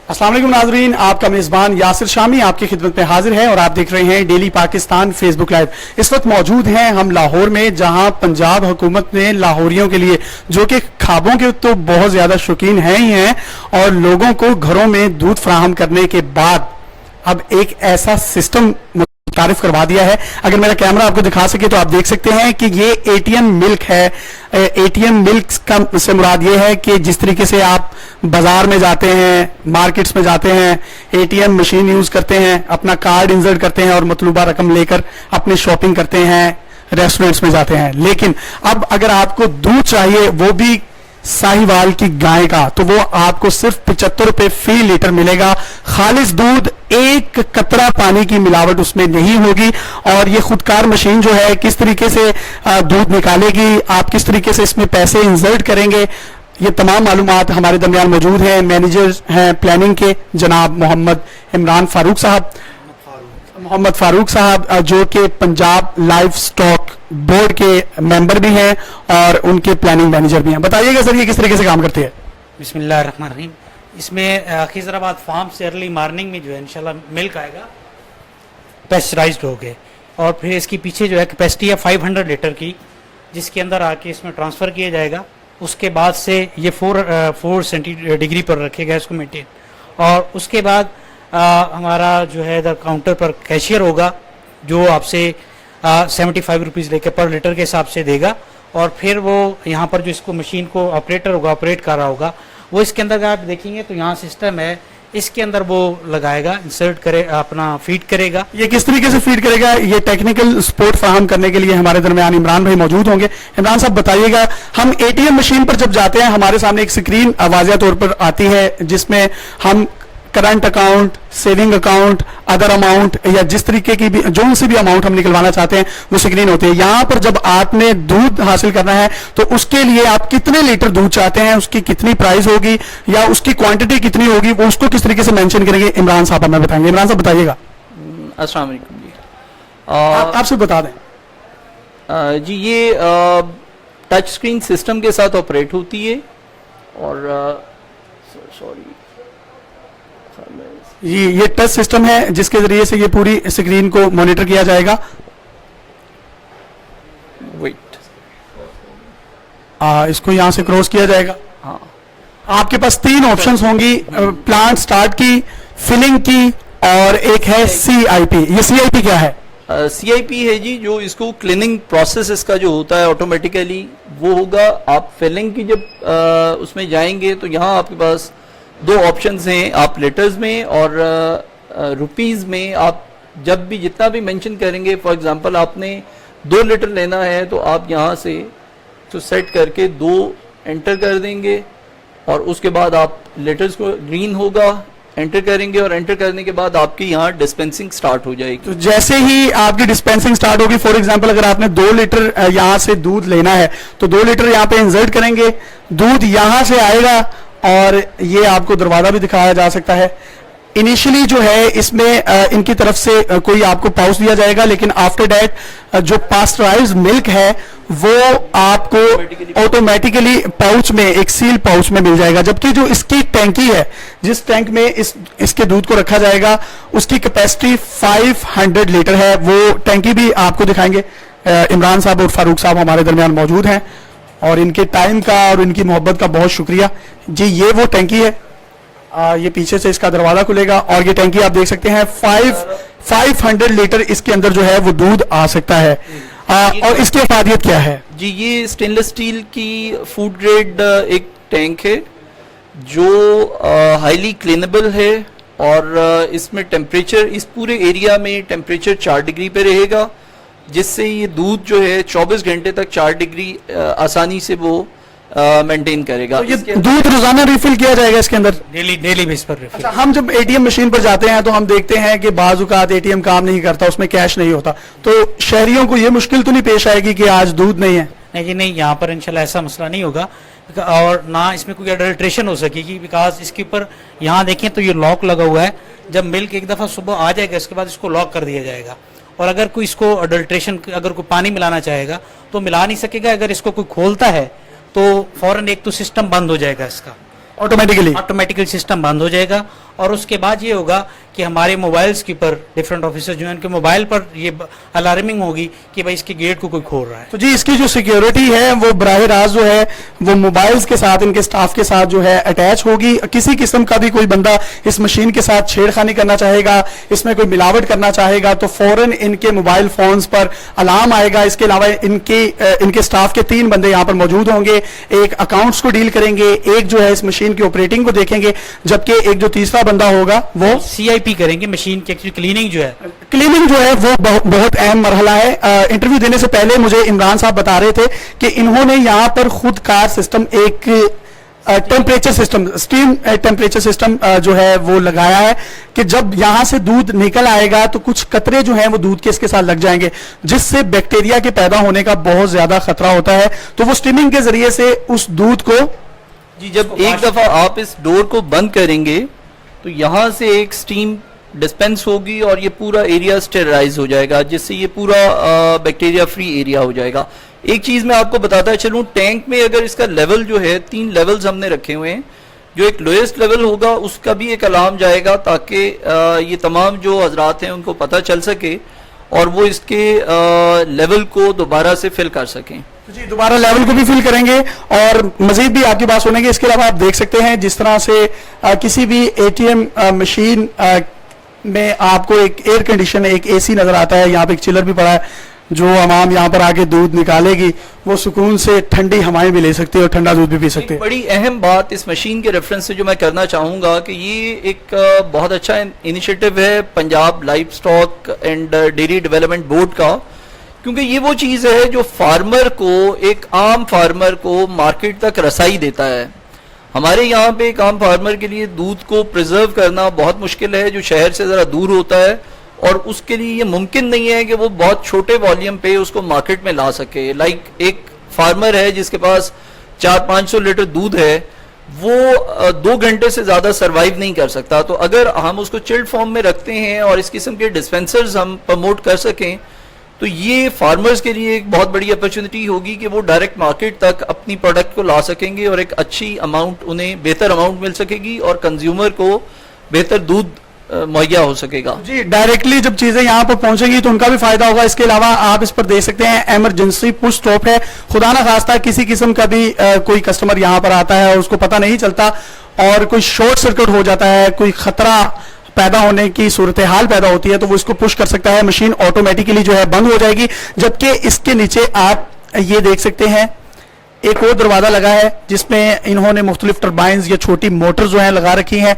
अस्सलाम वालेकुम नाज़रीन, आपका मेज़बान यासिर शामी आपकी खिदमत में हाजिर है और आप देख रहे हैं डेली पाकिस्तान फेसबुक लाइव। इस वक्त मौजूद हैं हम लाहौर में, जहां पंजाब हुकूमत ने लाहौरियों के लिए, जो कि ख्वाबों के तो बहुत ज्यादा शौकीन हैं ही हैं, और लोगों को घरों में दूध फराहम करने के बाद अब एक ऐसा सिस्टम तारीफ करवा दिया है। अगर मेरा कैमरा आपको दिखा सके तो आप देख सकते हैं कि ये एटीएम मिल्क है। एटीएम मिल्क का से मुराद ये है कि जिस तरीके से आप बाजार में जाते हैं, मार्केट्स में जाते हैं, एटीएम मशीन यूज करते हैं, अपना कार्ड इंसर्ट करते हैं और मतलूबा रकम लेकर अपनी शॉपिंग करते हैं, रेस्टोरेंट्स में जाते हैं। लेकिन अब अगर आपको दूध चाहिए, वो भी साहिवाल की गाय का, तो वो आपको सिर्फ 75 रुपए फी लीटर मिलेगा। खालिस दूध, एक कतरा पानी की मिलावट उसमें नहीं होगी। और ये खुदकार मशीन जो है किस तरीके से दूध निकालेगी, आप किस तरीके से इसमें पैसे इंसर्ट करेंगे, ये तमाम मालूमात हमारे दरमियान मौजूद हैं। मैनेजर हैं प्लानिंग के जनाब मोहम्मद फारूक साहब, जो कि पंजाब लाइफ स्टॉक बोर्ड के मेंबर भी हैं और उनके प्लानिंग मैनेजर भी हैं। बताइएगा सर, ये किस तरीके से काम करती है? बिस्मिल्लाहिर्रहमानिर्रहीम। इसमें खिजराबाद फार्म से अर्ली मॉर्निंग में जो है इंशाल्लाह मिल्क आएगा पेस्चराइज्ड हो के, और फिर इसकी पीछे जो है कैपेसिटी है 500 लीटर की, जिसके अंदर आके इसमें ट्रांसफ़र किया जाएगा। उसके बाद से ये 4 सेंटी डिग्री पर रखेगा इसको मेंटेन, और उसके बाद हमारा जो है इधर काउंटर पर कैशियर होगा जो आपसे 75 रुपीज़ लेके पर लीटर के हिसाब से देगा। और फिर वो यहाँ पर जो इसको मशीन को ऑपरेटर होगा, ऑपरेट कर रहा होगा, वो इसके अंदर अगर आप देखेंगे तो यहाँ सिस्टम है, इसके अंदर वो लगाएगा, इंसर्ट करे, अपना फीड करेगा। ये किस तरीके से फीड करेगा, ये टेक्निकल सपोर्ट फराहम करने के लिए हमारे दरमियान इमरान भाई मौजूद होंगे। इमरान साहब बताइएगा, हम एटीएम मशीन पर जब जाते हैं हमारे सामने एक स्क्रीन वाज़िया तौर पर आती है जिसमें हम current account, saving account, other amount या जिस तरीके की भी जो सी भी अमाउंट हम निकलवाना चाहते हैं वो स्क्रीन होती है। यहां पर जब आपने दूध हासिल करना है तो उसके लिए आप कितने लीटर दूध चाहते हैं, उसकी कितनी प्राइस होगी या उसकी क्वांटिटी कितनी होगी, वो उसको किस तरीके से मेंशन करेंगे इमरान साहब हमें बताएंगे। इमरान साहब बताइएगा। अस्सलाम वालेकुम जी। आपसे बता दें जी, ये टच स्क्रीन सिस्टम के साथ ऑपरेट होती है और सॉरी ये टच सिस्टम है जिसके जरिए से ये पूरी स्क्रीन को मॉनिटर किया जाएगा। वेट, इसको यहां से क्रॉस किया जाएगा। हाँ, आपके पास 3 ऑप्शंस होंगी, प्लांट स्टार्ट की, फिलिंग की और एक है CIP। ये CIP क्या है? CIP है जी, जो इसको क्लीनिंग प्रोसेस इसका जो होता है ऑटोमेटिकली वो होगा। आप फिलिंग की जब उसमें जाएंगे तो यहाँ आपके पास 2 ऑप्शंस हैं, आप लीटर्स में और रुपीज़ में। आप जब भी जितना भी मेंशन करेंगे, फॉर एग्जांपल आपने 2 लीटर लेना है तो आप यहाँ से तो सेट करके 2 एंटर कर देंगे और उसके बाद आप लीटर्स को ग्रीन होगा, एंटर करेंगे और एंटर करने के बाद आपकी यहाँ डिस्पेंसिंग स्टार्ट हो जाएगी। तो जैसे ही आपकी डिस्पेंसिंग स्टार्ट होगी, फॉर एग्जांपल अगर आपने 2 लीटर यहाँ से दूध लेना है तो 2 लीटर यहाँ पे इंसर्ट करेंगे, दूध यहाँ से आएगा और ये आपको दरवाजा भी दिखाया जा सकता है। इनिशियली जो है इसमें इनकी तरफ से कोई आपको पाउच दिया जाएगा, लेकिन आफ्टर दैट जो पास्चराइज्ड मिल्क है वो आपको ऑटोमेटिकली पाउच में, एक सील पाउच में मिल जाएगा। जबकि जो इसकी टैंकी है, जिस टैंक में इसके दूध को रखा जाएगा, उसकी कैपेसिटी 500 लीटर है। वो टैंकी भी आपको दिखाएंगे। इमरान साहब और फारूक साहब हमारे दरमियान मौजूद हैं और इनके टाइम का और इनकी मोहब्बत का बहुत शुक्रिया जी। ये वो टैंकी है, ये पीछे से इसका दरवाजा खुलेगा और ये टैंकी आप देख सकते हैं 500 लीटर इसके अंदर जो है वो दूध आ सकता है। और इसकी अफादियत क्या है जी? ये स्टेनलेस स्टील की फूड ग्रेड एक टैंक है जो हाईली क्लीनेबल है और इसमें टेम्परेचर, इस पूरे एरिया में टेम्परेचर 4 डिग्री पे रहेगा, जिससे ये दूध जो है 24 घंटे तक 4 डिग्री आसानी से वो मेंटेन करेगा। तो ये दूध रोजाना रिफिल किया जाएगा इसके अंदर? डेली बेस पर रिफिल। अच्छा, हम जब एटीएम मशीन पर जाते हैं तो हम देखते हैं कि बाज़ औक़ात एटीएम काम नहीं करता, उसमें कैश नहीं होता, तो शहरियों को ये मुश्किल तो नहीं पेश आएगी कि आज दूध नहीं है? नहीं नहीं, यहाँ पर इंशाल्लाह ऐसा मसला नहीं होगा और ना इसमें कोई अडल्ट्रेशन हो सकेगी। बिकॉज इसके ऊपर यहाँ देखें तो ये लॉक लगा हुआ है। जब मिल्क एक दफ़ा सुबह आ जाएगा इसके बाद इसको लॉक कर दिया जाएगा, और अगर कोई इसको अडल्ट्रेशन, अगर कोई पानी मिलाना चाहेगा तो मिला नहीं सकेगा। अगर इसको कोई खोलता है तो फौरन एक तो सिस्टम बंद हो जाएगा, इसका ऑटोमेटिकली सिस्टम बंद हो जाएगा और उसके बाद ये होगा कि हमारे मोबाइल्स के ऊपर डिफरेंट ऑफिसर जो हैं उनके मोबाइल पर ये अलार्मिंग होगी कि भाई इसके गेट को कोई खोल रहा है। तो जी इसकी जो सिक्योरिटी है वो बराह रास्त जो है वो मोबाइल्स के साथ, इनके स्टाफ के साथ जो है अटैच होगी। किसी किस्म का भी कोई बंदा इस मशीन के साथ छेड़खानी करना चाहेगा, इसमें कोई मिलावट करना चाहेगा तो फौरन इनके मोबाइल फोन्स पर अलार्म आएगा। इसके अलावा इनके स्टाफ के 3 बंदे यहाँ पर मौजूद होंगे, एक अकाउंट्स को डील करेंगे, एक जो है इस मशीन की ऑपरेटिंग को देखेंगे, जबकि एक जो तीसरा बंदा होगा वो CIP करेंगे, मशीन की एक्चुअली क्लीनिंग जो है। क्लीनिंग जो है वो बहुत अहम मरहला है। इंटरव्यू देने से पहले मुझे इमरान साहब बता रहे थे कि इन्होंने यहाँ पर खुद कार सिस्टम, एक temperature system, steam temperature system जो है वो लगाया है कि जब यहां से दूध निकल आएगा तो कुछ कतरे जो हैं वो दूध के इसके साथ लग जाएंगे, जिससे बैक्टीरिया के पैदा होने का बहुत ज्यादा खतरा होता है। तो वो स्टीमिंग के जरिए से उस दूध को जी, जब एक दफा आप इस डोर को बंद करेंगे तो यहां से एक स्टीम डिस्पेंस होगी और ये पूरा एरिया स्टेरलाइज हो जाएगा, जिससे ये पूरा बैक्टीरिया फ्री एरिया हो जाएगा। एक चीज मैं आपको बताता चलूं, टैंक में अगर इसका लेवल जो है 3 लेवल्स हमने रखे हुए हैं, जो एक लोएस्ट लेवल होगा उसका भी एक अलार्म जाएगा ताकि ये तमाम जो हजरात हैं उनको पता चल सके और वो इसके लेवल को दोबारा से फिल कर सकें। जी दोबारा लेवल को भी फिल करेंगे और मजीद भी आपकी बात सुनेंगे। इसके अलावा आप देख सकते हैं जिस तरह से किसी भी ATM मशीन में आपको एक एयर कंडीशन, एक AC नजर आता है, यहाँ पे एक चिलर भी पड़ा है जो अवाम यहाँ पर आके दूध निकालेगी, वो सुकून से ठंडी हवाएं भी ले सकती है और ठंडा दूध भी पी सकती है। बड़ी अहम बात इस मशीन के रेफरेंस से जो मैं करना चाहूंगा कि ये एक बहुत अच्छा इनिशिएटिव है Punjab live stock and dairy development board का, क्योंकि ये वो चीज है जो फार्मर को, एक आम फार्मर को मार्केट तक रसाई देता है। हमारे यहाँ पे एक आम फार्मर के लिए दूध को प्रिजर्व करना बहुत मुश्किल है, जो शहर से जरा दूर होता है, और उसके लिए ये मुमकिन नहीं है कि वो बहुत छोटे वॉल्यूम पे उसको मार्केट में ला सके। लाइक एक फार्मर है जिसके पास 400-500 लीटर दूध है, वो 2 घंटे से ज्यादा सरवाइव नहीं कर सकता। तो अगर हम उसको चिल्ड फॉर्म में रखते हैं और इस किस्म के डिस्पेंसर्स हम प्रमोट कर सकें तो ये फार्मर्स के लिए एक बहुत बड़ी अपॉर्चुनिटी होगी कि वो डायरेक्ट मार्केट तक अपनी प्रोडक्ट को ला सकेंगे और एक अच्छी अमाउंट, उन्हें बेहतर अमाउंट मिल सकेगी और कंज्यूमर को बेहतर दूध मुहैया हो सकेगा। जी डायरेक्टली जब चीजें यहाँ पर पहुंचेंगी तो उनका भी फायदा होगा। इसके अलावा आप इस पर देख सकते हैं इमरजेंसी पुश स्टॉप है। खुदा ना खास्ता किसी किस्म का भी कोई कस्टमर यहाँ पर आता है और उसको पता नहीं चलता और कोई शॉर्ट सर्किट हो जाता है, कोई खतरा पैदा होने की सूरत हाल पैदा होती है तो वो इसको पुश कर सकता है, मशीन ऑटोमेटिकली जो है बंद हो जाएगी। जबकि इसके नीचे आप ये देख सकते हैं एक और दरवाजा लगा है जिसमें इन्होंने मुख्तलिफ टर्बाइंस या छोटी मोटर जो है लगा रखी हैं।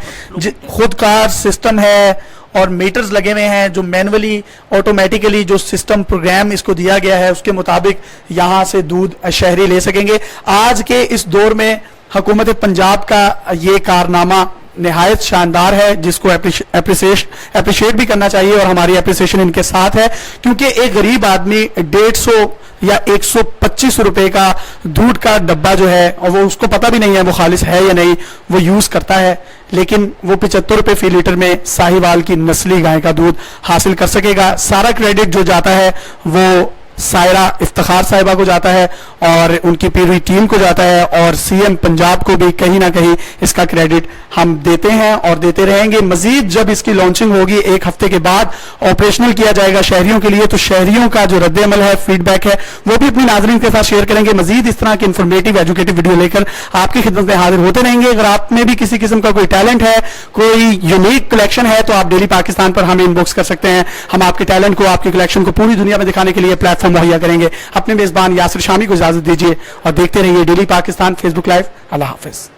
खुद कार सिस्टम है और मीटर्स लगे हुए हैं जो मैनुअली ऑटोमेटिकली जो सिस्टम प्रोग्राम इसको दिया गया है उसके मुताबिक यहां से दूध शहरी ले सकेंगे। आज के इस दौर में हुकूमत पंजाब का ये कारनामा निहायत शानदार है, जिसको अप्रिशिएट भी करना चाहिए और हमारी अप्रिसिएशन इनके साथ है, क्योंकि एक गरीब आदमी 150 या 125 रुपए का दूध का डब्बा जो है और वो उसको पता भी नहीं है वो खालिस है या नहीं, वो यूज करता है, लेकिन वो 75 रुपए फी लीटर में साहिवाल की नस्ली गाय का दूध हासिल कर सकेगा। सारा क्रेडिट जो जाता है वो सायरा इफ्तिखार साहिबा को जाता है और उनकी पूरी टीम को जाता है और CM पंजाब को भी कहीं ना कहीं इसका क्रेडिट हम देते हैं और देते रहेंगे। मजीद जब इसकी लॉन्चिंग होगी 1 हफ्ते के बाद ऑपरेशनल किया जाएगा शहरियों के लिए, तो शहरियों का जो रद्द अमल है, फीडबैक है, वो भी अपनी नाजरीन के साथ शेयर करेंगे। मजीद इस तरह की इंफॉर्मेटिव एजुकेटिव वीडियो लेकर आपकी खिदमत में हाजिर होते रहेंगे। अगर आप में भी किसी किस्म का कोई टैलेंट है, कोई यूनिक कलेक्शन है, तो आप डेली पाकिस्तान पर हमें इनबॉक्स कर सकते हैं। हम आपके टैलेंट को, आपकी कलेक्शन को पूरी दुनिया में दिखाने के लिए प्लेटफॉर्म मुहैया करेंगे। अपने मेजबान यासिर शामी को इजाजत दीजिए और देखते रहिए डेली पाकिस्तान फेसबुक लाइव। अल्लाह हाफिज।